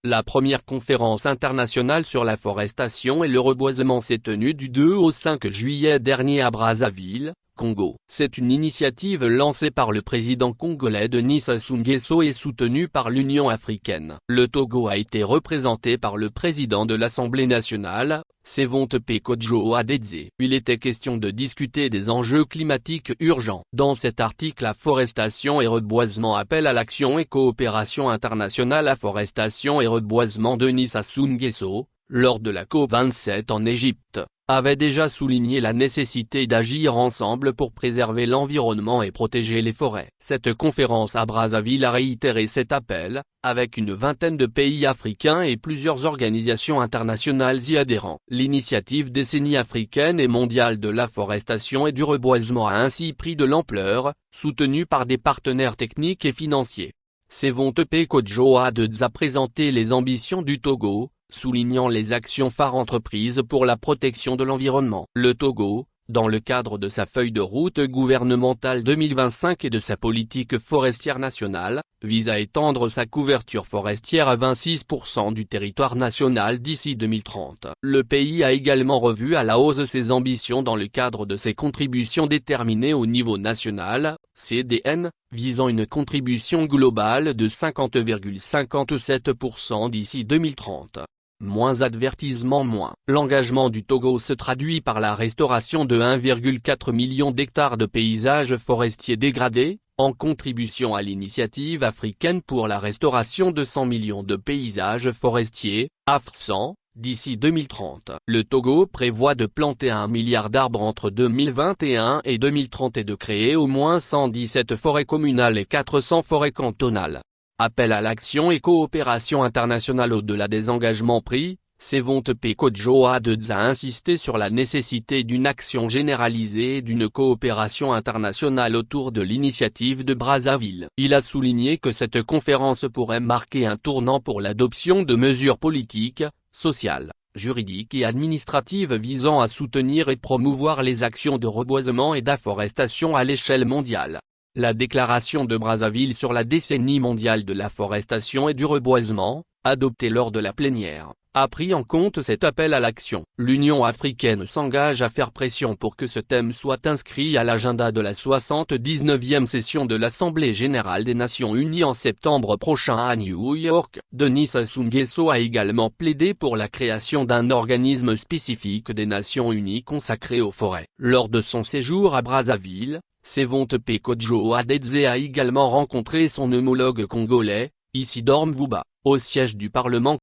La première conférence internationale sur la forestation et le reboisement s'est tenue du 2 au 5 juillet dernier à Brazzaville, Congo. C'est une initiative lancée par le président congolais Denis Sassou Nguesso et soutenue par l'Union africaine. Le Togo a été représenté par le président de l'Assemblée nationale, Sévontepe Kodjo-Adedze. Il était question de discuter des enjeux climatiques urgents. Dans cet article, afforestation et reboisement, appel à l'action et coopération internationale. Afforestation et reboisement. Denis Sassou Nguesso, lors de la COP27 en Égypte, avait déjà souligné la nécessité d'agir ensemble pour préserver l'environnement et protéger les forêts. Cette conférence à Brazzaville a réitéré cet appel, avec une vingtaine de pays africains et plusieurs organisations internationales y adhérant. L'initiative décennie africaine et mondiale de l'afforestation et du reboisement a ainsi pris de l'ampleur, soutenue par des partenaires techniques et financiers. Sévontepe Kodjo-Adedze a présenté les ambitions du Togo, soulignant les actions phares entreprises pour la protection de l'environnement. Le Togo, dans le cadre de sa feuille de route gouvernementale 2025 et de sa politique forestière nationale, vise à étendre sa couverture forestière à 26% du territoire national d'ici 2030. Le pays a également revu à la hausse ses ambitions dans le cadre de ses contributions déterminées au niveau national, CDN, visant une contribution globale de 50,57% d'ici 2030. Moins avertissement. L'engagement du Togo se traduit par la restauration de 1,4 million d'hectares de paysages forestiers dégradés, en contribution à l'initiative africaine pour la restauration de 100 millions de paysages forestiers, AF100, d'ici 2030. Le Togo prévoit de planter 1 milliard d'arbres entre 2021 et 2030 et de créer au moins 117 forêts communales et 400 forêts cantonales. Appel à l'action et coopération internationale. Au-delà des engagements pris, Sévontepe Kodjo-Adedze a insisté sur la nécessité d'une action généralisée et d'une coopération internationale autour de l'initiative de Brazzaville. Il a souligné que cette conférence pourrait marquer un tournant pour l'adoption de mesures politiques, sociales, juridiques et administratives visant à soutenir et promouvoir les actions de reboisement et d'afforestation à l'échelle mondiale. La déclaration de Brazzaville sur la décennie mondiale de l'afforestation et du reboisement, adoptée lors de la plénière, a pris en compte cet appel à l'action. L'Union africaine s'engage à faire pression pour que ce thème soit inscrit à l'agenda de la 79e session de l'Assemblée générale des Nations unies en septembre prochain à New York. Denis Sassou Nguesso a également plaidé pour la création d'un organisme spécifique des Nations unies consacré aux forêts. Lors de son séjour à Brazzaville, Sévontepe Kodjo-Adedze a également rencontré son homologue congolais, Isidore Mvouba, au siège du Parlement